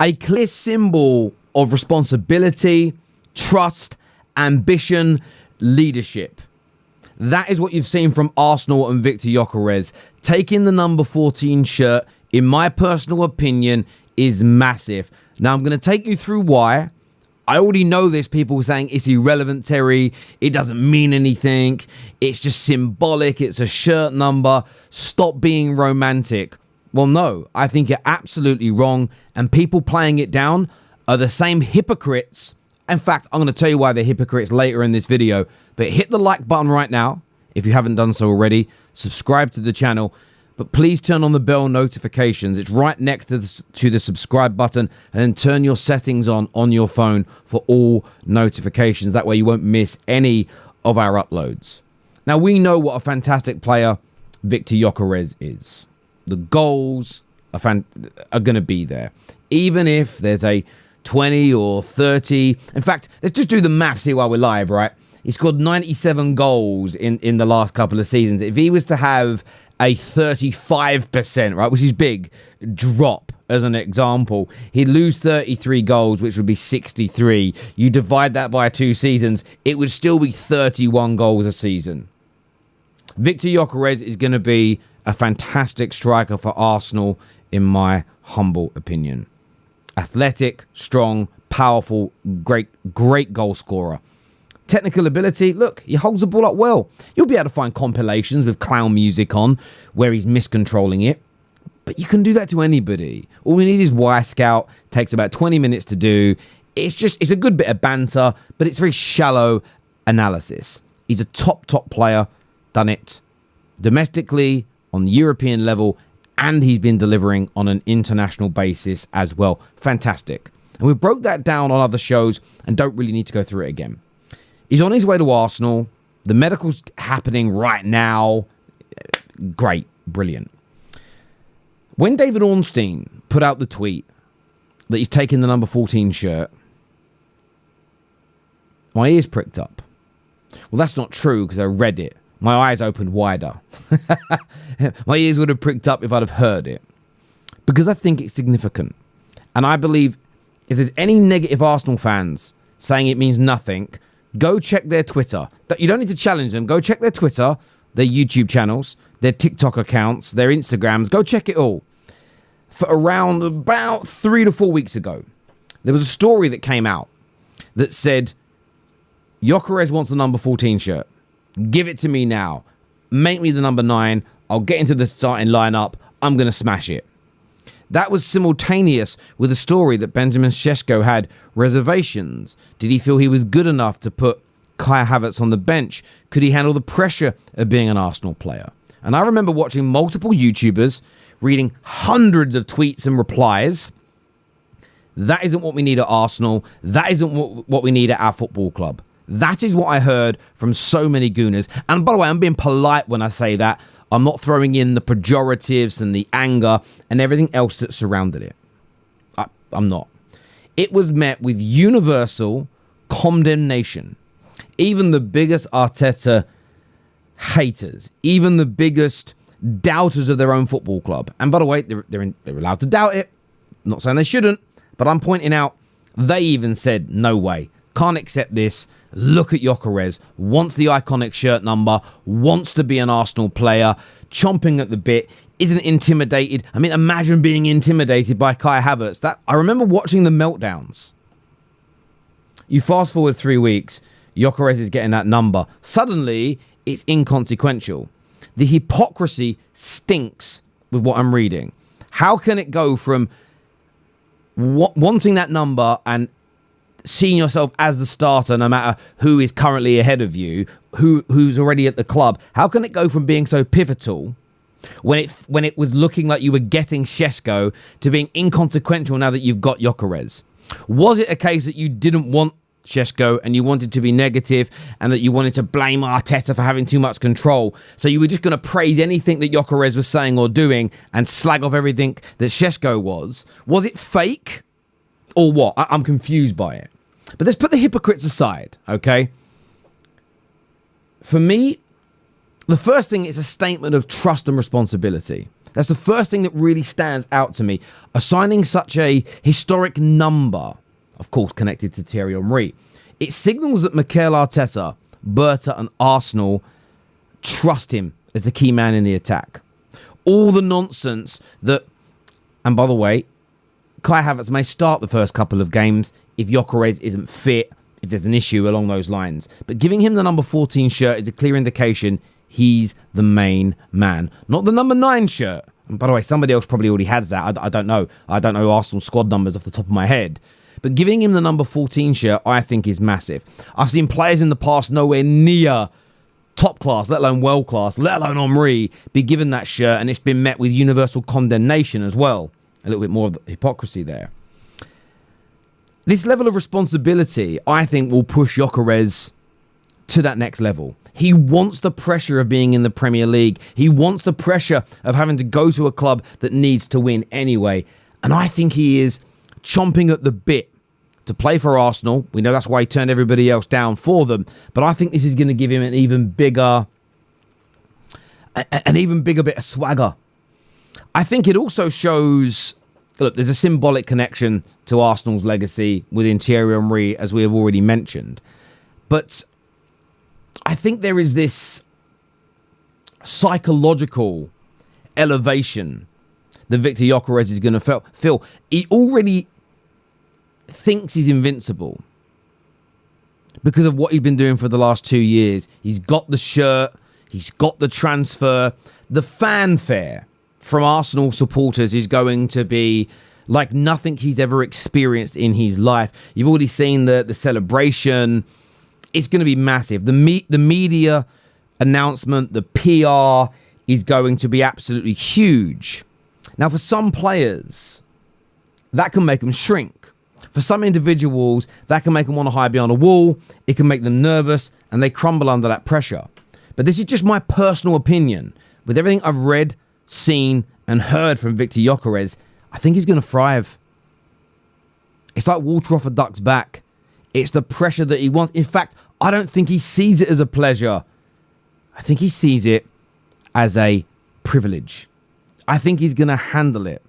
A clear symbol of responsibility, trust, ambition, leadership. That is what you've seen from Arsenal and Victor Gyökeres. Taking the number 14 shirt, in my personal opinion, is massive. Now, I'm going to take you through why. I already know there's people saying it's irrelevant, Terry. It doesn't mean anything. It's just symbolic. It's a shirt number. Stop being romantic. Well, no, I think you're absolutely wrong. And people playing it down are the same hypocrites. In fact, I'm going to tell you why they're hypocrites later in this video. But hit the like button right now if you haven't done so already. Subscribe to the channel. But please turn on the bell notifications. It's right next to the subscribe button. And then turn your settings on your phone for all notifications. That way you won't miss any of our uploads. Now, we know what a fantastic player Victor Gyökeres is. The goals are going to be there. Even if there's a 20 or 30. In fact, let's just do the maths here while we're live, right? He scored 97 goals in the last couple of seasons. If he was to have a 35%, right, which is big, drop as an example, he'd lose 33 goals, which would be 63. You divide that by 2 seasons, it would still be 31 goals a season. Victor Gyökeres is going to be a fantastic striker for Arsenal, in my humble opinion. Athletic, strong, powerful, great goal scorer. Technical ability, look, he holds the ball up well. You'll be able to find compilations with clown music on where he's miscontrolling it. But you can do that to anybody. All we need is Y-Scout. Takes about 20 minutes to do. It's a good bit of banter, but it's very shallow analysis. He's a top player. Done it domestically, on the European level, and he's been delivering on an international basis as well. Fantastic. And we broke that down on other shows and don't really need to go through it again. He's on his way to Arsenal. The medical's happening right now. Great. Brilliant. When David Ornstein put out the tweet that he's taking the number 14 shirt, my ears pricked up. Well, that's not true because I read it. My eyes opened wider. My ears would have pricked up if I'd have heard it. Because I think it's significant. And I believe if there's any negative Arsenal fans saying it means nothing, go check their Twitter. You don't need to challenge them. Go check their Twitter, their YouTube channels, their TikTok accounts, their Instagrams. Go check it all. For around about 3 to 4 weeks ago, there was a story that came out that said, Gyökeres wants the number 14 shirt. Give it to me now. Make me the number 9. I'll get into the starting lineup. I'm going to smash it. That was simultaneous with a story that Benjamin Sesko had reservations. Did he feel he was good enough to put Kai Havertz on the bench? Could he handle the pressure of being an Arsenal player? And I remember watching multiple YouTubers, reading hundreds of tweets and replies. That isn't what we need at Arsenal. That isn't what we need at our football club. That is what I heard from so many gooners. And by the way, I'm being polite when I say that. I'm not throwing in the pejoratives and the anger and everything else that surrounded it. I'm not. It was met with universal condemnation. Even the biggest Arteta haters, even the biggest doubters of their own football club. And by the way, they're allowed to doubt it. I'm not saying they shouldn't, but I'm pointing out they even said, no way. Can't accept this. Look at Gyökeres. Wants the iconic shirt number. Wants to be an Arsenal player. Chomping at the bit. Isn't intimidated. I mean, imagine being intimidated by Kai Havertz. I remember watching the meltdowns. You fast forward 3 weeks. Gyökeres is getting that number. Suddenly, it's inconsequential. The hypocrisy stinks with what I'm reading. How can it go from wanting that number and seeing yourself as the starter no matter who is currently ahead of you, who's already at the club? How can it go from being so pivotal when it was looking like you were getting Sesko to being inconsequential now that you've got Gyökeres? Was it a case that you didn't want Sesko and you wanted to be negative and that you wanted to blame Arteta for having too much control, so you were just going to praise anything that Gyökeres was saying or doing and slag off everything that Sesko was? Was it fake or what? I'm confused by it. But let's put the hypocrites aside, okay? For me, the first thing is a statement of trust and responsibility. That's the first thing that really stands out to me. Assigning such a historic number, of course, connected to Thierry Henry, it signals that Mikel Arteta, Berta and Arsenal trust him as the key man in the attack. All the nonsense that, and by the way, Kai Havertz may start the first couple of games if Gyökeres isn't fit, if there's an issue along those lines. But giving him the number 14 shirt is a clear indication he's the main man, not the number 9 shirt. And by the way, somebody else probably already has that. I don't know. I don't know Arsenal squad numbers off the top of my head. But giving him the number 14 shirt, I think, is massive. I've seen players in the past nowhere near top class, let alone world class, let alone Henry, be given that shirt, and it's been met with universal condemnation as well. A little bit more of the hypocrisy there. This level of responsibility, I think, will push Gyökeres to that next level. He wants the pressure of being in the Premier League. He wants the pressure of having to go to a club that needs to win anyway. And I think he is chomping at the bit to play for Arsenal. We know that's why he turned everybody else down for them. But I think this is going to give him an even bigger bit of swagger. I think it also shows, look, there's a symbolic connection to Arsenal's legacy within Thierry Henry, as we have already mentioned. But I think there is this psychological elevation that Victor Gyökeres is going to feel. He already thinks he's invincible because of what he's been doing for the last 2 years. He's got the shirt, he's got the transfer. The fanfare from Arsenal supporters is going to be like nothing he's ever experienced in his life. You've already seen the celebration. It's going to be massive. The media announcement, the PR is going to be absolutely huge. Now, for some players, that can make them shrink. For some individuals, that can make them want to hide behind a wall. It can make them nervous, and they crumble under that pressure. But this is just my personal opinion. With everything I've read, seen, and heard from Victor Gyökeres, I think he's going to thrive. It's like water off a duck's back. It's the pressure that he wants. In fact, I don't think he sees it as a pleasure. I think he sees it as a privilege. I think he's going to handle it.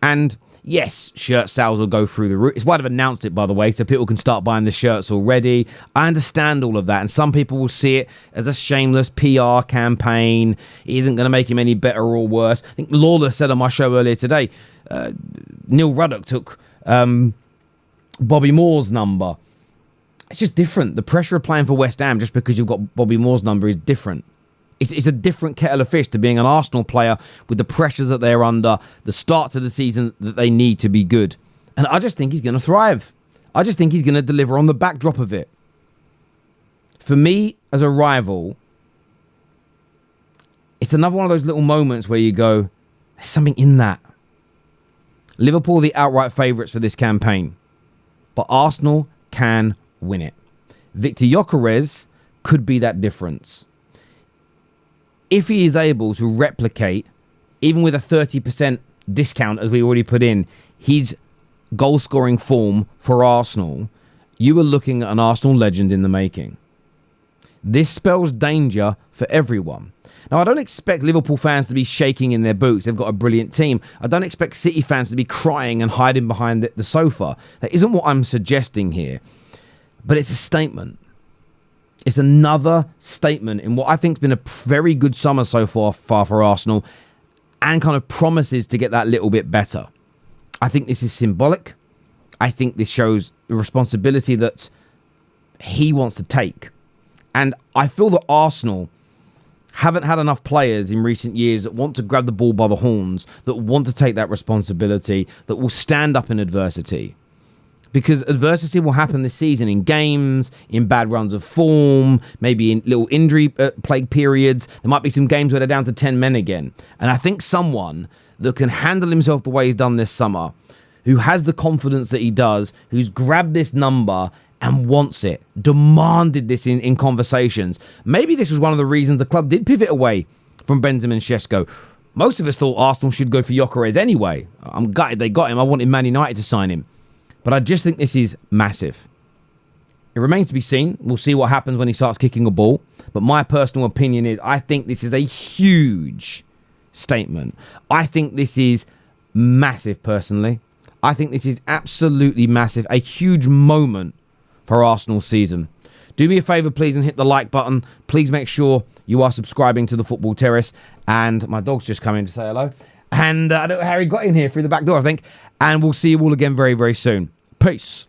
And yes, shirt sales will go through the roof. It's why they've announced it, by the way, so people can start buying the shirts already. I understand all of that. And some people will see it as a shameless PR campaign. It isn't going to make him any better or worse. I think Lawler said on my show earlier today, Neil Ruddock took Bobby Moore's number. It's just different. The pressure of playing for West Ham just because you've got Bobby Moore's number is different. It's a different kettle of fish to being an Arsenal player with the pressures that they're under, the start to the season that they need to be good. And I just think he's going to thrive. I just think he's going to deliver on the backdrop of it. For me, as a rival, it's another one of those little moments where you go, there's something in that. Liverpool are the outright favourites for this campaign, but Arsenal can win it. Victor Gyökeres could be that difference. If he is able to replicate, even with a 30% discount, as we already put in, his goal-scoring form for Arsenal, you are looking at an Arsenal legend in the making. This spells danger for everyone. Now, I don't expect Liverpool fans to be shaking in their boots. They've got a brilliant team. I don't expect City fans to be crying and hiding behind the sofa. That isn't what I'm suggesting here. But it's a statement. It's another statement in what I think has been a very good summer so far for Arsenal, and kind of promises to get that little bit better. I think this is symbolic. I think this shows the responsibility that he wants to take. And I feel that Arsenal haven't had enough players in recent years that want to grab the ball by the horns, that want to take that responsibility, that will stand up in adversity. Because adversity will happen this season in games, in bad runs of form, maybe in little injury plague periods. There might be some games where they're down to 10 men again. And I think someone that can handle himself the way he's done this summer, who has the confidence that he does, who's grabbed this number and wants it, demanded this in conversations. Maybe this was one of the reasons the club did pivot away from Benjamin Sesko. Most of us thought Arsenal should go for Gyökeres anyway. I'm gutted they got him. I wanted Man United to sign him. But I just think this is massive. It remains to be seen. We'll see what happens when he starts kicking a ball. But my personal opinion is I think this is a huge statement. I think this is massive, personally. I think this is absolutely massive. A huge moment for Arsenal's season. Do me a favour, please, and hit the like button. Please make sure you are subscribing to the Football Terrace. And my dog's just come in to say hello. And I don't know how he got in here through the back door, I think. And we'll see you all again very, very soon. Peace.